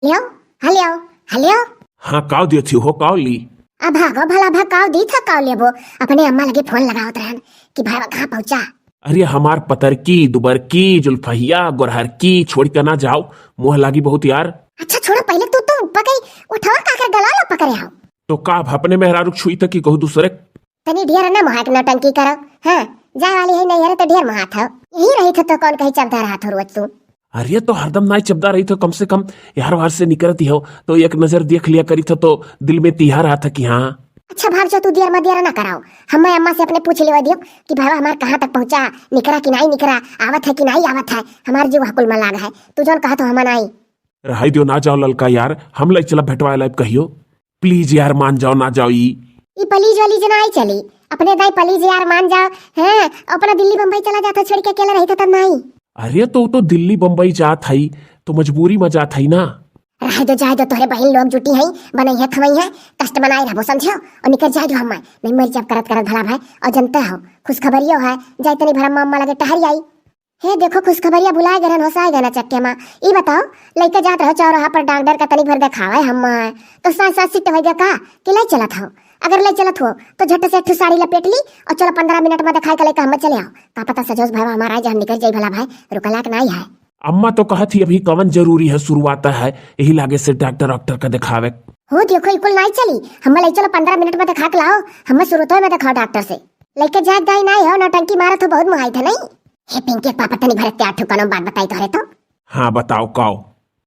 लियो हलियो हलियो। हाँ काव दियो थी हो काव ली। अब भागो भला भकाव दी था काव लेबो। अपने अम्मा लगे फोन लगावत रहन कि भाई कहाँ पहुंचा। अरे हमार पतर की दुबर की जुल्फहिया गुरहर की छोड़ कर ना जाओ, मुँह लागी बहुत यार। अच्छा छोड़ो पहले तू तो पकई उठाओ काकर गला लो पकड़े आओ। तो का अपने मेहरारू छुई तक की कहू दूसरे। तनी ढेर ना मोहक नौटंकी करो। हाँ जाए वाली है नहीं है तो ढेर मोहात हो। यही रही था तो कौन कहीं चलता रहा था रोज तू। अरे तो हरदम ना चबदा रही, तो कम से कम यार वार से निकलती हो तो एक नजर देख लिया करी तो दिल में तिहा रहा था कि हाँ। अच्छा भाग जो तू देर में देर ना कराओ। हम अम्मा से अपने पूछ लियो दियो कि भाई हमार कहाँ तक पहुंचा, निकरा कि नहीं निकरा, आवत है कि नहीं आवत है। हमार जीव हकुल में लाग है, तू जौन कहा तो हम आई। रहाई दियो ना जाओ ललका यार, हम लग चला भेटवा लाइब कहियो प्लीज यार, मान जाओ ना जाओ। ई पलीज वाली जना आई चली अपने दाई पलीज यार मान जाओ है। अपना दिल्ली बम्बई चला जाता छोड़ के अकेला रही था तब नहीं। अरे तो दिल्ली बम्बई जात हई तो मजबूरी में जात हई ना। रह दो जाए दो तोहरे बहन लोग जुटी है बनई है खवई है कष्ट बनाए रहबो समझो और निकल जाए दो। हम नहीं मर जब करत करत भला भाई और जनता हो खुशखबरियो है जाए तनी भरा मम्मा लगे टहरी आई हे देखो खुशखबरिया भुलाए गए होसाए गए ना चक्के माँ। ई बताओ लइका जात रहो चौराहा पर डॉक्टर का तनी भर दिखावे हम तो साथ साथ सिट हो गया का कि ले चलत हो। अगर ले चलत हो तो झट से एक साड़ी लपेट ली और चलो 15 मिनट में दिखाई के हम चले आओ। का पता सजोस भाई हमारा आज हम निकल जाई भला भाई रुकला के नहीं है। अम्मा तो कहा थी अभी कवन जरूरी है शुरुआत है, यही लागे से डॉक्टर का दिखावे हो देखो इकुल नहीं चली हम ले चलो 15 मिनट में दिखा के लाओ। हम शुरू में दिखाओ डॉक्टर से लेके जाग गई नहीं हो नौटंकी मारा तो बहुत मुहाई था नहीं। हे पिंकी पापा तनी भरत त्यार ठुकानो बात बताई तोरे तो। हाँ बताओ काओ।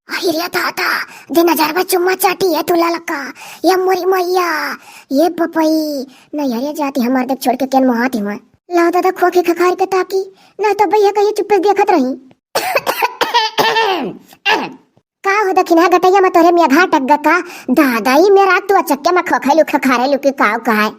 अरे दादा दिन हजार में चुम्मा चाटी है तू ललका ये मोरी मैया ये पपई नहीं अरे जाती हमारे देख छोड़ के केन मुहाती हुआ ला दादा खोखे खखार के ताकी ना तो भैया कहीं चुप्पे देखत रही। का हो दखिना गटैया में तोरे में घाट टक का दादा ही मेरा तू चक्के में खोखैलू खखारेलू के काव का है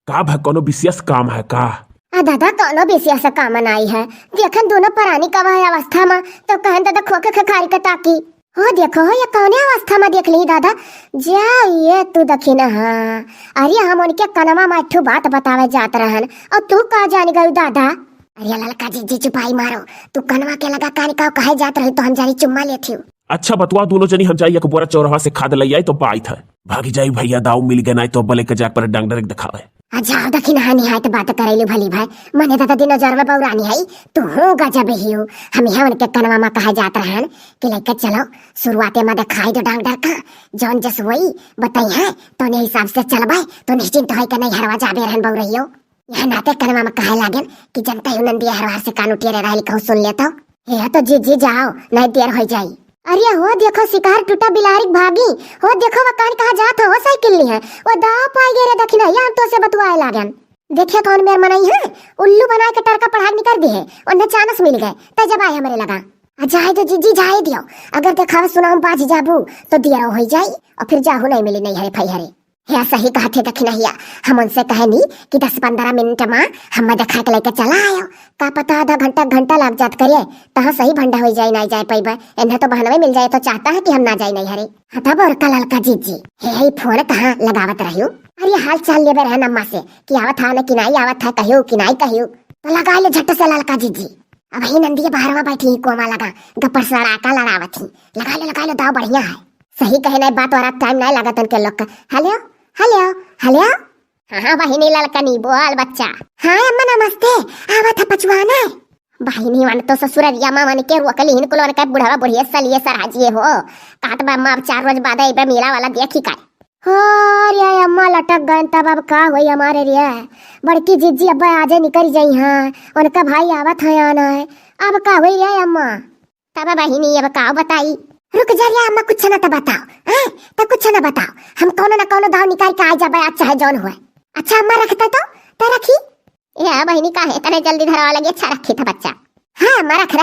का भा कोनो विशेष काम है का। दादा कोनो विशेष काम नहीं है देखन दोनों परानी का वह अवस्था में तो कहन दादा खोखे खखारी के ताकी हो देखो ये कौन अवस्था में देख ली दादा जा ये तू दखी ना। हाँ अरे हम उनके कनमा में ठू बात बतावे जात रहन और तू का जान गई दादा। अरे ललका जी चुपाई मारो तू कनवा के लगा कान का कहे जात रही तो हम जानी चुम्मा लेती हूँ। अच्छा बतवा दोनों जनी हम जाइए बोरा चौराहा से खाद ले आई तो पाई था भागी जाई भैया दाऊ मिल गए ना तो बोले के जाकर डॉक्टर दिखावे। जाओ दखी नहा निहाय बात करेलू भली भाई मने दादा दिन जर में बौरानी है तू हो गजब ही हो। हम यहाँ उनके कनवा में कहा जात रहन कि लेकर चलो शुरुआते में दिखाई दो डॉक्टर का जौन जस वही बताई है तो ने हिसाब से चलबाई तो निश्चिंत है कि नहीं हरवा जाबे रहन बौ रहियो। यहाँ नाते कनवा में कहे लागन कि जनता ही नंदी हरवा से कान उठिए रही कहूँ सुन लेता ये तो जी जाओ नहीं देर हो जाई। अरे हो देखो शिकार टूटा बिलारी भागी हो देखो वह कान कहा जात हो साइकिल ली है वो दाव पाई गे रे दखिना यहाँ तो से बतवाए लागन देखिए कौन मेर मनई है उल्लू बना के टरका पढ़ाई निकर दी है और चानस मिल गए तो जब आए हमारे लगा जाए तो जी जाए दियो अगर देखा सुनाऊ बाज जाबू तो दिया हो जाई और फिर जाहू नहीं मिली नहीं हरे फई हरे या सही कहा थे दखिना हिया हम उनसे कहे नहीं कि 10-15 मिनट में हम देखा के लेके चला आयो का पता आधा घंटा लग जात करिए तहाँ सही भंडा हो जाए नहीं जाए पाई इन्हें तो बहाना मिल जाए तो चाहता है कि हम ना जाए नहीं हरे तब और कल का जी हे फोन कहाँ लगावत रही। अरे हाल चाल ले रहन अम्मा से कि आवत था न कि नहीं आवत था कहियो कि नहीं कहियो तो लगा ले झट से ललका जी अब ही नंदी बाहर में बैठी कोमा लगा गप्पर सड़ाका लड़ावत ही लगा ले दाव बढ़िया है सही कहे नहीं बात और टाइम नहीं लगा उनके लोग का। हेलो हेलो हेलो हाँ बहिनी ललकनी बोल बच्चा। हाँ अम्मा नमस्ते आवत है पचवाना बहिनी वन तो ससुररिया मामन के रोकली हिन कुलोर के बुढ़ावा बुढ़िया सलिए सराजिए हो काट बा अम्मा अब 4 रोज बाद आई मेला वाला देखी का हो रे अम्मा लटक गए तब अब का होई हमारे रे बड़की जीजी अब आजे निकल जाई। हाँ उनका भाई आवत है आना है अब का होई रे अम्मा तब बहिनी अब का बताई रुक जा रे अम्मा कुछ ना तो बताओ हैं तो कुछ ना बताओ हम कौन ना कौन दाव निकाल के आ जाबे अच्छा है जौन हुए। अच्छा अम्मा रखता तो रखी या बहिनी का है तने जल्दी धरवा लगे अच्छा रखी था बच्चा। हाँ अम्मा रख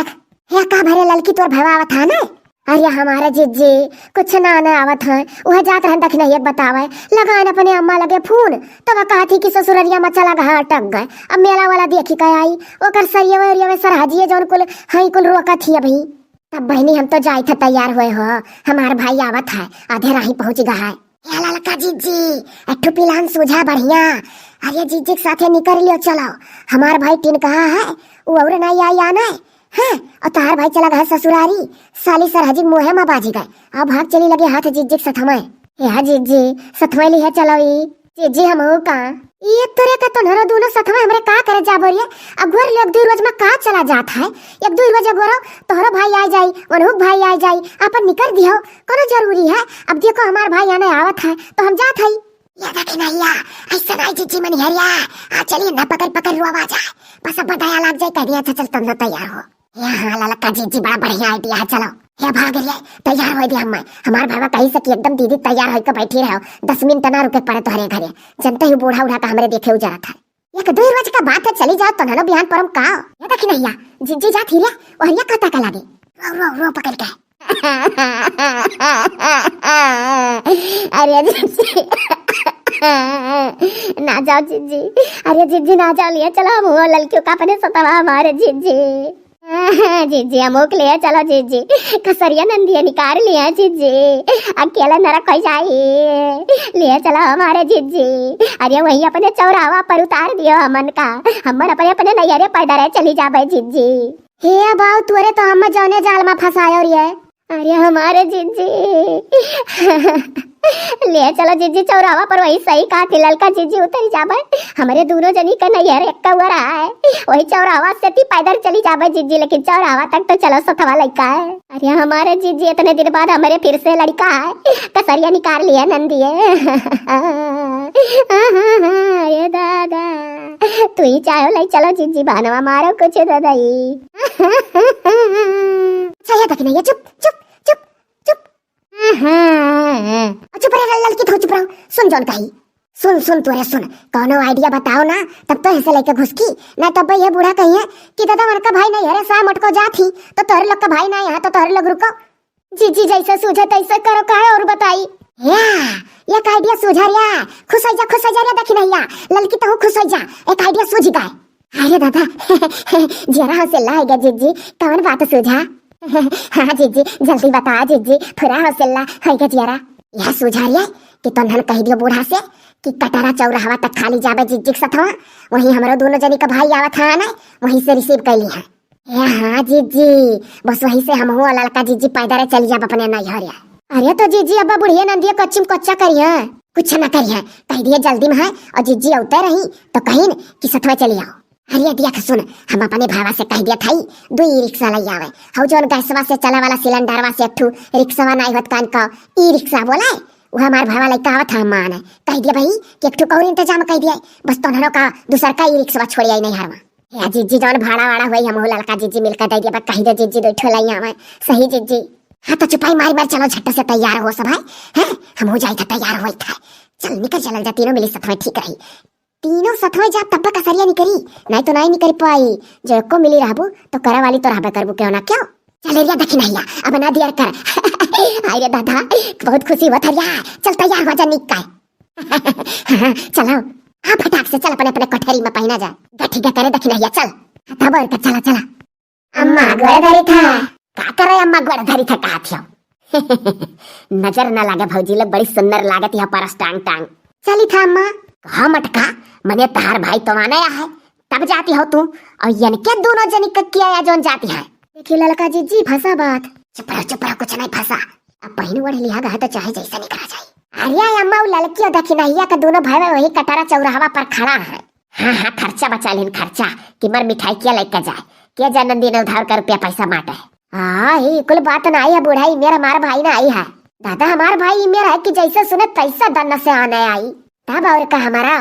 या का भरे ललकी तोर भवा आवत है ना। अरे हमारा जीजी कुछ ना आवत है वह जात रहन दखना ये बतावे लगान अपने अम्मा लगे फोन तो वह कहा थी कि ससुररिया में चला गया अटक गए अब मेला वाला देखी का आई ओकर सरिया में सरहाजिए जौन कुल हई कुल रोका थी अभी तब बहनी हम तो जाए थे तैयार हुए हो हमार भाई आवत है आधे राही पहुंच गया है। ललका जीजी अठू पिलान सूझा बढ़िया अरे जीजी के साथे निकल लियो चलो हमार भाई टीन कहा है वो और नहीं आई आना हाँ, और तार भाई चला गया ससुरारी, साली सरहजी मुहे में बाजी गए, अब भाग चली लगे हाथ जीजी सथमाए। या जीजी सथमाई है चलो ई जीजी हम हो का ये तोरे का तो नरो दोनों सथवा हमरे का करे जा बोरिए। अब गोर एक दो रोज में का चला जात है, एक दो रोज गोरो तोहरो भाई आ जाई, अनहुक भाई आ जाई, अपन निकर दियो कोनो जरूरी है। अब देखो हमार भाई आने आवत है तो हम जात है। या देख नैया ऐसा नहीं जीजी मन हरिया आ चलिए ना पकड़ पकड़ रुआ जाए, बस अब बताया लग जाए कह दिया चल तुम तैयार हो। यहाँ ललका जीजी बड़ा बढ़िया आइडिया है, चलो हे भाग रही तैयार हो दिया। हम हमार भावा कहीं से कि एकदम दीदी तैयार होकर बैठी रहो, 10 मिनट ना रुके पड़े तुम्हारे घरे। जनते ही बूढ़ा उड़ा का हमरे देखे उजरा था। एक दो रोज का बात है, चली जाओ तो नलो बिहान परम का ये देख नैया जीजी जात हिले और ये कहता का लागे रो रो रो पकड़ के अरे जीजी ना जाओ जीजी, अरे जीजी ना जाओ, लिए चलो हम वो लड़कियों का अपने सतवा हमारे जीजी जीजी अमुक लिया चलो जीजी, कसरिया नंदिया निकाल लिया जीजी, अकेला नरक हो जाए लिए चलो हमारे जीजी। अरे वही अपने चौरावा पर उतार दियो हमन का, हमन अपने अपने नैयरे पैदर चली जाबे जीजी। हे बाऊ तुरे तो हम जौने जाल में फंसायो रे। अरे हमारे जीजी ले चलो जीजी चौरावा पर, वही सही कहा थी ललका जीजी उतर जाबे, हमारे दोनों जनी का नैयर एक हुआ रहा है, वही चौरावा से ती पैदल चली जाबे जीजी, लेकिन चौरावा तक तो चलो सथवा लड़का है। अरे हमारे जीजी इतने दिन बाद हमारे फिर से लड़का है, कसरिया निकाल लिया नंदिए अरे दादा तू ही चाहो ले चलो जीजी भानवा मारो कुछ दादाई सही तक नहीं है। चुप चुप चुप चुप चुप रहे ललकी तो चुप रहो। सुन जौन कही सुन सुन तोरे सुन, कौनो आइडिया बताओ ना, तब तो ऐसे लेके घुसकी ना तब ये बूढ़ा कही है कि दादा मन का भाई नहीं है रे सा मटको जाती तो तोहरे लोग का भाई नहीं है तो तोहरे लोग रुको। जीजी जैसे सूझे तैसे करो का है और बताई एक आइडिया सूझा रिया, खुश हो जा रे देखी नैया ललकी तो खुश हो जा, एक आइडिया सूझ गए। अरे दादा जरा हौसला है जीजी, कौन बात सूझा हाँ जीजी जल्दी बता जीजी, थोड़ा हौसला है जरा। यह सूझा रिया कि तोहन कह दियो बूढ़ा से कि कटारा चौराहा तक खाली जाबे जीजी के सथवा, वही हमारो दोनों जनी का भाई आवत है ना, वहीं से रिसीव कर लिया। हाँ जीजी बस वहीं से हम हुआ लड़का जीजी पैदल चली जाब अपने नैहरिया। अरे तो जीजी अब्बा बुढ़िया नंदिया कच्ची कच्चा करिए, कुछ न करिए, कह दिए जल्दी में है और जीजी औते रही तो कहीं न कि सथवा चली आओ। अरे दिया सुन, हम अपने भावा से कह दिया था दो ई रिक्शा लई आवे, हौ जोन गैसवा से चला वाला सिलेंडरवा से अठू रिक्शावा नहीं होत कान का ई रिक्शा बोला वो हमार भावा लइका आवत हम मान कह दिया भाई कि एक ठो और इंतजाम कर दिया, बस तोहनो का दूसर का ई रिक्शा छोड़ी आई नहीं हरवा। या जीजी जौन भाड़ा वाड़ा हुई हम लड़का जीजी मिलकर दे दिया, कह दे जीजी दो ठो लई आवे सही जीजी। हाँ तो चुपाई मार मार चलो झट से तैयार हो सब है हम हो जाए था तैयार हो था, चल निकल चल जा, तीनों मिली सथवा ठीक रही, तीनों सथवा जा तब तक कसरिया निकरी नहीं तो नहीं निकल पाई, जो को मिली रहबू तो करा वाली तो रहबे करबू क्यों ना क्यों। चल रिया देखी नैया अब ना दिया कर अरे दादा बहुत खुशी हुआ था यार, चल तैयार हो जा निकाय चलो हाँ फटाक से चल अपने अपने कोठरी में पहना जा गठी का करे देखी नैया चल तब और चला चला। अम्मा गोड़धरी था का करे, अम्मा गोड़धरी था का थियो नजर न लागे भौजी लोग बड़ी सुंदर लागत यहाँ परस टांग टांग चली था अम्मा। हाँ मटका मने तहार भाई तो आने है तब जाती हो तू और यन के दोनों जनी किया या जोन जाती है। देखिए ललका जीजी फंसा बात, चुप रहो कुछ नहीं फंसा, अब पहन वढ़ लिया गया तो चाहे जैसा निकला जाए। अरे अम्मा लड़की और देखी नैया का दोनों भाई वही कटारा चौराहा पर खड़ा है। हाँ खर्चा बचा लेन खर्चा कि मर मिठाई क्या लेकर जाए क्या जन्मदिन उधार कर रुपया पैसा माटे। हाँ ही कुल बात ना आई है बुढ़ाई, मेरा हमारा भाई ना आई है दादा, हमारा भाई मेरा है कि जैसा सुने तैसा दन से आने आई तब और का हमारा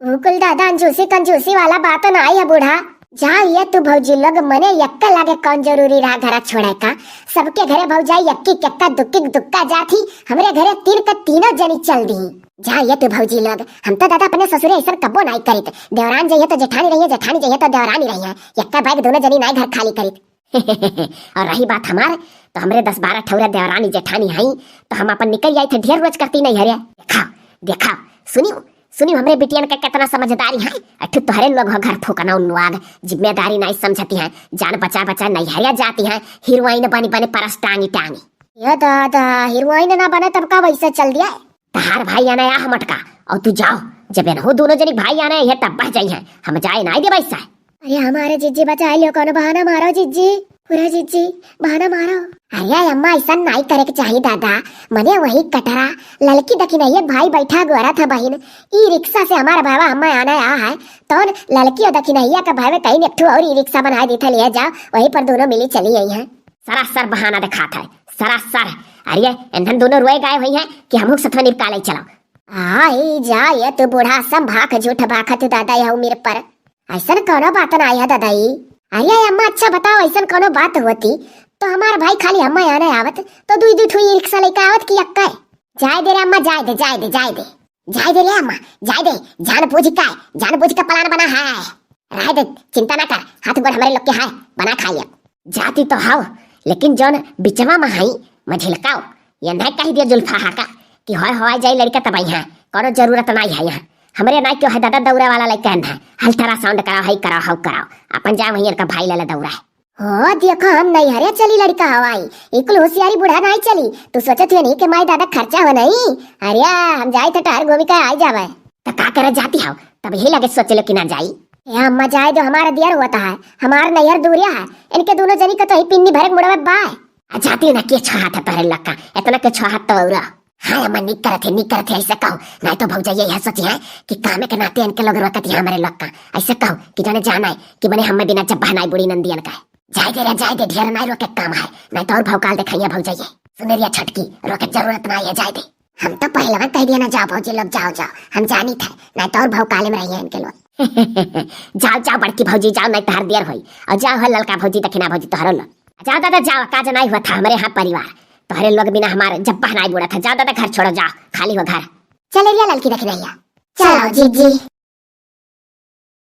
कुल दादा कंजूसी वाला बात ना आई है बूढ़ा। जहाँ ये तू भौजी लोग मने यक्का लागे कौन जरूरी रहा घर छोड़े का, सबके घरे भौजाई यक्की कक्का दुक्की दुक्का जाती, हमरे घरे तीन का तीनों जनी चल दी। जहाँ ये तू भौजी लोग हम तो दादा अपने ससुरे ऐसा कब्बो नहीं करित, देवरान जाइए तो जेठानी रही है, जेठानी जाइए तो देवरानी रही है, यक्का बैग दोनों जनी नहीं घर खाली करित और रही बात हमार तो हमरे 10-12 ठौरा देवरानी जेठानी आई तो हम अपन निकल जाए थे ढेर रोज करती नहीं हरे। देखा सुनियो हमरे बिटियन के कितना समझदारी है, अठू तोहरे लोग घर ठोकना उन्वाग जिम्मेदारी नहीं समझती है, जान बचा नहीं हरिया जाती है, हीरोइन बनी परस टांगी ये दादा हीरोइन ना बने तब का वैसे चल दिया। तहार भाई आना या मटका और तू जाओ जब हो दोनों जनी भाई आना है तब बह जाई है, हम जाए नहीं दे वैसा। अरे हमारे जीजी बचा लियो, कोनो बहाना मारो जीजी, पूरा जीजी बहाना मारो। अरे अम्मा ऐसा नहीं करे के चाहिए दादा, मने वही कटरा लड़की दखी नहीं है, भाई बैठा गोरा था बहिन, ई रिक्शा से हमारा भावा अम्मा आना आ है तो लड़की और दखी नहीं का भाई कहीं नेठू और ई रिक्शा बना दी था, ले जाओ वहीं पर दोनों मिली चली आई है। सरासर बहाना दिखाता है, सरासर। अरे इंधन दोनों रोए गए हुई है कि हम सत्वा निपका चलाओ। आई जा ये तू बूढ़ा सम भाख झूठ भाखा तू दादा यह मेरे पर, ऐसा कोनो बात ना आया दादाई। अरे अम्मा अच्छा बताओ, ऐसा कोनो बात होती तो हमारा भाई खाली अम्मा आने आवत तो दुई दुई ठुई रिक्शा लेकर आवत की अक्का। जाए दे रे अम्मा, जाए दे जाए दे जाए दे जाए दे रे अम्मा, जाए दे, जान बूझ का प्लान बना है, रह दे चिंता ना कर, हाथ गोड़ हमारे लोग के है बना खाइए। जाती तो हाओ लेकिन जौन बिचवा में हाई मझिलकाओ ये नहीं कही दिया जुल्फा हाका कि होय होय जाई लड़का तबाई है, कोनो जरूरत नहीं है यहाँ हमरे ना क्यों है दादा दौरा वाला लेके है, हल तरह साउंड कराओ है कराओ हाउ कराओ अपन जा वहीं का भाई लाला दौरा है। हो देखो हम नहीं हरे चली लड़का हवाई इकुल होशियारी बुढ़ा नहीं चली, तू सोचत है नहीं कि माई दादा खर्चा हो नहीं। अरे हम जाए तो टार गोमी का आई जावे तो का करे जाती हो, तब यही लगे सोच लो कि ना जाई। ये अम्मा जाए जो हमारा दियर होता है, हमारा नैहर दूरिया है, इनके दोनों जनी का तो ही पिन्नी भरे मुड़वे बाय जाती ना के छहात है तोहरे लक्का इतना के छहात तो औरा। हाँ अम्मा निक करते ऐसे कहो, नहीं तो भौजा यही सोची है कि काम के नाते इनके लोग रोकत है हमारे लक्का, ऐसे कहो कि जाने जाना है कि मैंने हमें बिना जब बहनाई बुढ़ी नंदियन का जाए दे ढेर नहीं रोके काम है, नहीं तो और भौकाल दिखाइए भौजा ये सुनेरिया छटकी रोके जरूरत नहीं है, जाए दे। हम तो पहले कह दिया ना जाओ भौजी लोग जाओ जाओ, हम जानी थे नहीं तो और भौकाले में रहिए इनके लोग। जाओ जाओ बड़की भौजी जाओ, नहीं तो हर देर हुई और जाओ हर ललका भौजी दखिना भौजी तोहरो लो जाओ दादा जाओ, काज नहीं हुआ था हमारे यहाँ परिवार तोहरे लोग बिना हमारे जब बहनाई बुढ़ा था, जाओ दादा घर छोड़ो जाओ खाली हो घर। चले रिया लड़की दखिना चलो जीजी।